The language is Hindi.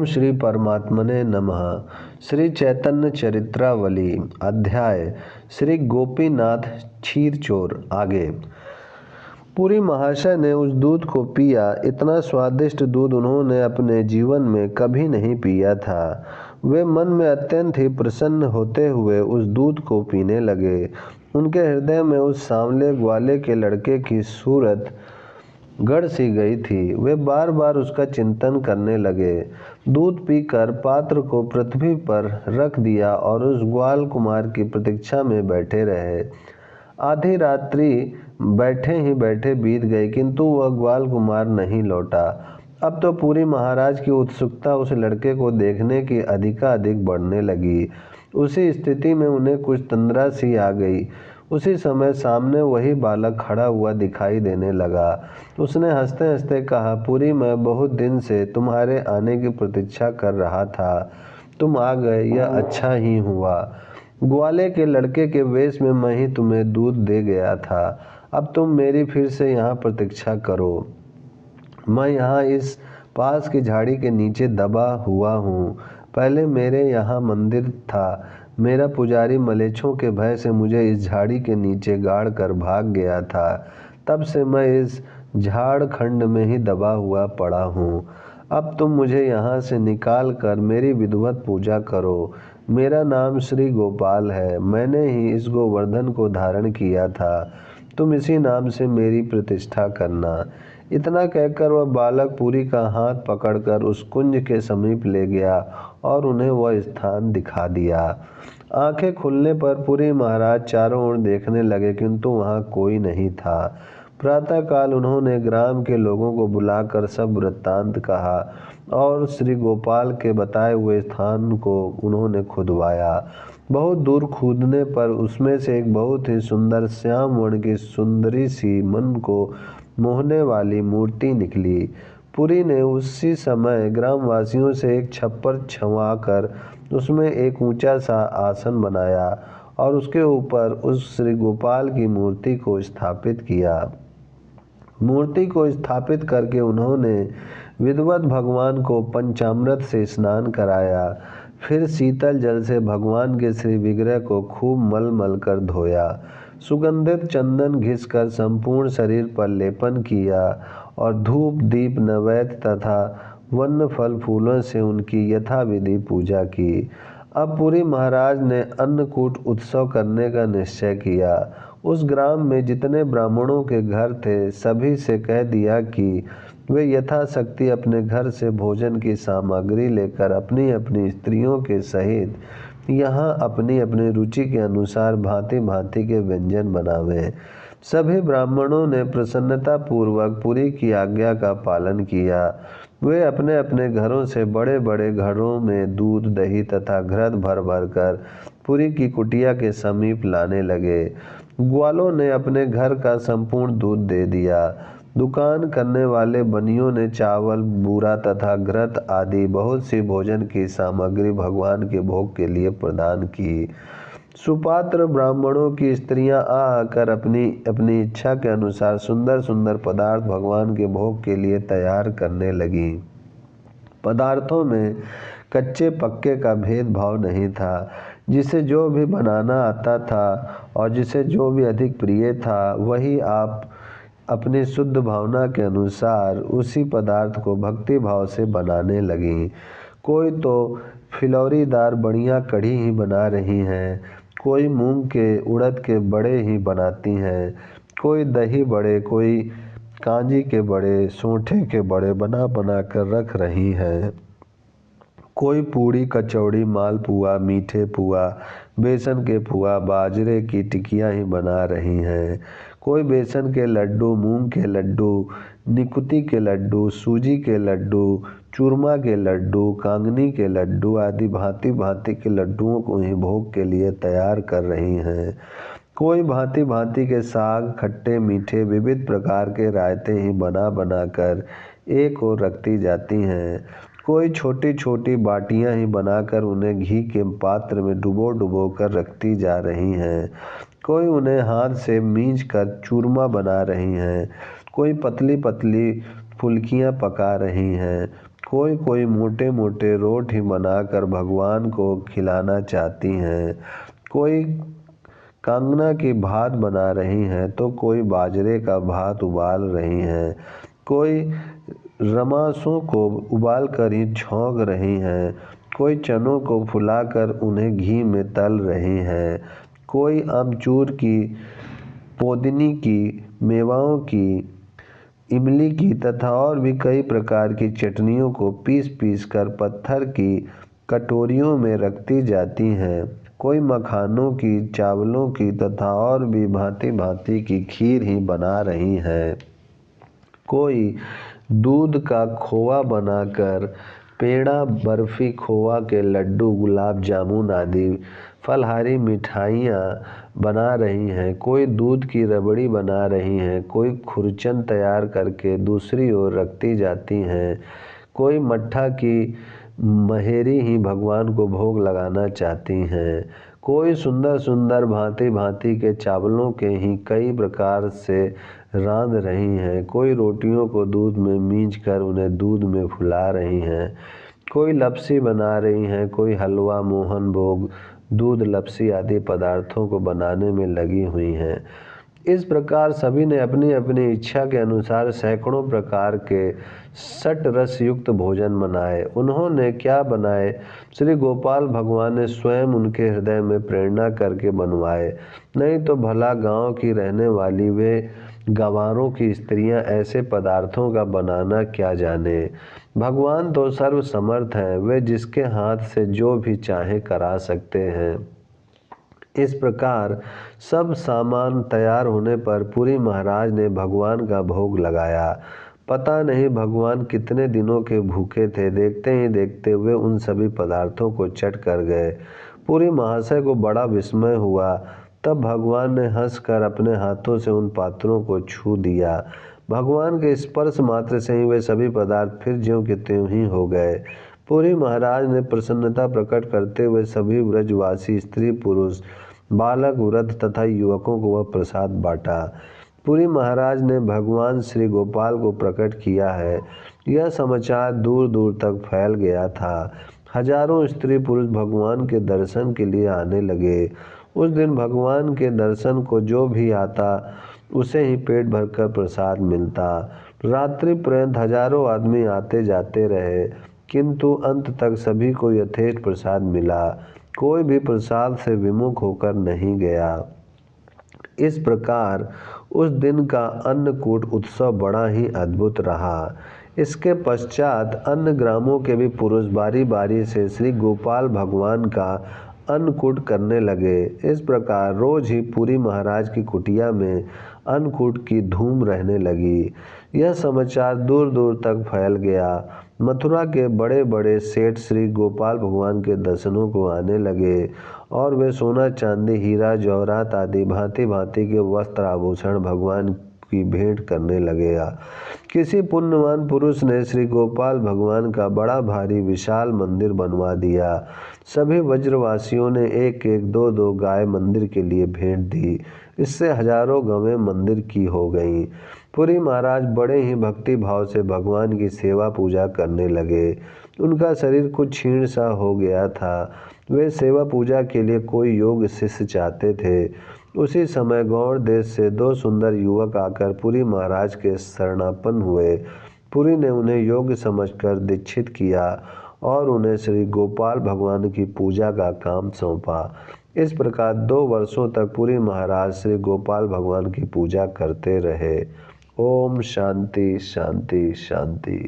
श्री परमात्मने नमः। श्री चैतन्य चरित्रावली अध्याय श्री गोपीनाथ क्षीरचोर। आगे। पुरी महाशय ने उस दूध को पिया। इतना स्वादिष्ट दूध उन्होंने अपने जीवन में कभी नहीं पिया था। वे मन में अत्यंत ही प्रसन्न होते हुए उस दूध को पीने लगे। उनके हृदय में उस सांवले ग्वाले के लड़के की सूरत गड़ सी गई थी। वे बार बार उसका चिंतन करने लगे। दूध पीकर पात्र को पृथ्वी पर रख दिया और उस ग्वाल कुमार की प्रतीक्षा में बैठे रहे। आधी रात्रि बैठे ही बैठे बीत गई, किंतु वह ग्वाल कुमार नहीं लौटा। अब तो पुरी महाराज की उत्सुकता उस लड़के को देखने की अधिकाधिक बढ़ने लगी। उसी स्थिति में उन्हें कुछ तंद्रा सी आ गई। उसी समय सामने वही बालक खड़ा हुआ दिखाई देने लगा। उसने हंसते हंसते कहा, पुरी, मैं बहुत दिन से तुम्हारे आने की प्रतीक्षा कर रहा था। तुम आ गए, यह अच्छा ही हुआ। ग्वाले के लड़के के वेश में मैं ही तुम्हें दूध दे गया था। अब तुम मेरी फिर से यहाँ प्रतीक्षा करो। मैं यहाँ इस पास की झाड़ी के नीचे दबा हुआ हूँ। पहले मेरे यहाँ मंदिर था। मेरा पुजारी मलेच्छों के भय से मुझे इस झाड़ी के नीचे गाड़ कर भाग गया था। तब से मैं इस झाड़ खंड में ही दबा हुआ पड़ा हूँ। अब तुम मुझे यहाँ से निकाल कर मेरी विधिवत पूजा करो। मेरा नाम श्री गोपाल है। मैंने ही इस गोवर्धन को धारण किया था। तुम इसी नाम से मेरी प्रतिष्ठा करना। इतना कहकर वह बालक पुरी का हाथ पकड़कर उस कुंज के समीप ले गया और उन्हें वह स्थान दिखा दिया। आंखें खुलने पर पुरी महाराज चारों ओर देखने लगे, किंतु वहां कोई नहीं था। प्रातःकाल उन्होंने ग्राम के लोगों को बुलाकर सब वृत्तांत कहा और श्री गोपाल के बताए हुए स्थान को उन्होंने खुदवाया। बहुत दूर खोदने पर उसमें से एक बहुत ही सुंदर श्याम वर्ण की सुंदरी सी मन को मोहने वाली मूर्ति निकली। पुरी ने उसी समय ग्रामवासियों से एक छप्पर छंवाकर उसमें एक ऊंचा सा आसन बनाया और उसके ऊपर उस श्री गोपाल की मूर्ति को स्थापित किया। मूर्ति को स्थापित करके उन्होंने विधिवत भगवान को पंचामृत से स्नान कराया। फिर शीतल जल से भगवान के श्री विग्रह को खूब मल मल कर धोया। सुगंधित चंदन घिसकर संपूर्ण शरीर पर लेपन किया और धूप दीप नैवेद्य तथा वन्न फल फूलों से उनकी यथाविधि पूजा की। अब पुरी महाराज ने अन्नकूट उत्सव करने का निश्चय किया। उस ग्राम में जितने ब्राह्मणों के घर थे सभी से कह दिया कि वे यथाशक्ति अपने घर से भोजन की सामग्री लेकर अपनी अपनी स्त्रियों के सहित यहाँ अपनी अपनी रुचि के अनुसार भांति भांति के व्यंजन बनावें। सभी ब्राह्मणों ने प्रसन्नता पूर्वक पुरी की आज्ञा का पालन किया। वे अपने अपने घरों से बड़े बड़े घड़ों में दूध दही तथा घृत भर भर कर पुरी की कुटिया के समीप लाने लगे। ग्वालों ने अपने घर का संपूर्ण दूध दे दिया। दुकान करने वाले बनियों ने चावल बूरा तथा घृत आदि बहुत सी भोजन की सामग्री भगवान के भोग के लिए प्रदान की। सुपात्र ब्राह्मणों की स्त्रियां आकर अपनी अपनी इच्छा के अनुसार सुंदर सुंदर पदार्थ भगवान के भोग के लिए तैयार करने लगी। पदार्थों में कच्चे पक्के का भेदभाव नहीं था। जिसे जो भी बनाना आता था और जिसे जो भी अधिक प्रिय था वही आप अपनी शुद्ध भावना के अनुसार उसी पदार्थ को भक्ति भाव से बनाने लगी। कोई तो फिलौरीदार बढ़िया कढ़ी ही बना रही हैं, कोई मूंग के उड़द के बड़े ही बनाती हैं, कोई दही बड़े, कोई कांजी के बड़े, सोंठे के बड़े बना बना कर रख रही हैं। कोई पूड़ी कचौड़ी मालपुआ मीठे पुआ बेसन के पुआ बाजरे की टिकियाँ ही बना रही हैं। कोई बेसन के लड्डू मूंग के लड्डू निकुती के लड्डू सूजी के लड्डू चूरमा के लड्डू कांगनी के लड्डू आदि भांति भांति के लड्डुओं को ही भोग के लिए तैयार कर रही हैं। कोई भांति भांति के साग खट्टे मीठे विविध प्रकार के रायते ही बना बना कर एक ओर रखती जाती हैं। कोई छोटी छोटी बाटियां ही बनाकर उन्हें घी के पात्र में डुबो डुबो कर रखती जा रही हैं। कोई उन्हें हाथ से मींच कर चूरमा बना रही हैं। कोई पतली पतली फुल्कियां पका रही हैं। कोई कोई मोटे मोटे रोटी बनाकर भगवान को खिलाना चाहती हैं, कोई कांगना की भात बना रही हैं तो कोई बाजरे का भात उबाल रही हैं, कोई रमासों को उबाल कर ही छौंक रही हैं, कोई चनों को फुलाकर उन्हें घी में तल रही हैं, कोई आमचूर की, पोदनी की, मेवाओं की, इमली की तथा और भी कई प्रकार की चटनियों को पीस पीस कर पत्थर की कटोरियों में रखती जाती हैं। कोई मखानों की, चावलों की तथा और भी भांति भांति की खीर ही बना रही हैं। कोई दूध का खोआ बनाकर पेड़ा, बर्फी, खोआ के लड्डू, गुलाब जामुन आदि फलहारी मिठाइयाँ बना रही हैं। कोई दूध की रबड़ी बना रही हैं, कोई खुरचन तैयार करके दूसरी ओर रखती जाती हैं, कोई मट्ठा की महेरी ही भगवान को भोग लगाना चाहती हैं, कोई सुंदर सुंदर भांति भांति के चावलों के ही कई प्रकार से रांध रही हैं, कोई रोटियों को दूध में मींच कर उन्हें दूध में फुला रही हैं, कोई लपसी बना रही हैं, कोई हलवा, मोहन भोग, दूध लपसी आदि पदार्थों को बनाने में लगी हुई हैं। इस प्रकार सभी ने अपनी अपनी इच्छा के अनुसार सैकड़ों प्रकार के सट रस युक्त भोजन बनाए। उन्होंने क्या बनाए, श्री गोपाल भगवान ने स्वयं उनके हृदय में प्रेरणा करके बनवाए, नहीं तो भला गांव की रहने वाली वे गंवारों की स्त्रियां ऐसे पदार्थों का बनाना क्या जाने। भगवान तो सर्वसमर्थ हैं, वे जिसके हाथ से जो भी चाहे करा सकते हैं। इस प्रकार सब सामान तैयार होने पर पुरी महाराज ने भगवान का भोग लगाया। पता नहीं भगवान कितने दिनों के भूखे थे, देखते ही देखते वे उन सभी पदार्थों को चट कर गए। पुरी महाशय को बड़ा विस्मय हुआ। तब भगवान ने हंसकर अपने हाथों से उन पात्रों को छू दिया। भगवान के स्पर्श मात्र से ही वे सभी पदार्थ फिर ज्यों के त्यों ही हो गए। पुरी महाराज ने प्रसन्नता प्रकट करते हुए सभी ब्रजवासी स्त्री पुरुष, बालक, वृद्ध तथा युवकों को वह प्रसाद बांटा। पुरी महाराज ने भगवान श्री गोपाल को प्रकट किया है, यह समाचार दूर दूर तक फैल गया था। हजारों स्त्री पुरुष भगवान के दर्शन के लिए आने लगे। उस दिन भगवान के दर्शन को जो भी आता उसे ही पेट भरकर प्रसाद मिलता। रात्रि पर्यंत हजारों आदमी आते जाते रहे, किंतु अंत तक सभी को यथेष्ट प्रसाद मिला। कोई भी प्रसाद से विमुख होकर नहीं गया। इस प्रकार उस दिन का अन्नकूट उत्सव बड़ा ही अद्भुत रहा। इसके पश्चात अन्य ग्रामों के भी पुरुष बारी बारी से श्री गोपाल भगवान का अन्नकूट करने लगे। इस प्रकार रोज ही पुरी महाराज की कुटिया में अन्नकूट की धूम रहने लगी। यह समाचार दूर दूर तक फैल गया। मथुरा के बड़े बड़े सेठ श्री गोपाल भगवान के दर्शनों को आने लगे और वे सोना, चांदी, हीरा, जवाहरात आदि भांति भांति के वस्त्र आभूषण भगवान की भेंट करने लगेगा। किसी पुण्यवान पुरुष ने श्री गोपाल भगवान का बड़ा भारी विशाल मंदिर बनवा दिया। सभी व्रजवासियों ने एक एक दो दो गाय मंदिर के लिए भेंट दी। इससे हजारों गवें मंदिर की हो गईं। पुरी महाराज बड़े ही भक्ति भाव से भगवान की सेवा पूजा करने लगे। उनका शरीर कुछ क्षीण सा हो गया था। वे सेवा पूजा के लिए कोई योग्य शिष्य चाहते थे। उसी समय गौड़ देश से दो सुंदर युवक आकर पुरी महाराज के शरणापन्न हुए। पुरी ने उन्हें योग्य समझकर दीक्षित किया और उन्हें श्री गोपाल भगवान की पूजा का काम सौंपा। इस प्रकार 2 वर्षों तक पुरी महाराज श्री गोपाल भगवान की पूजा करते रहे। ओम शांति शांति शांति।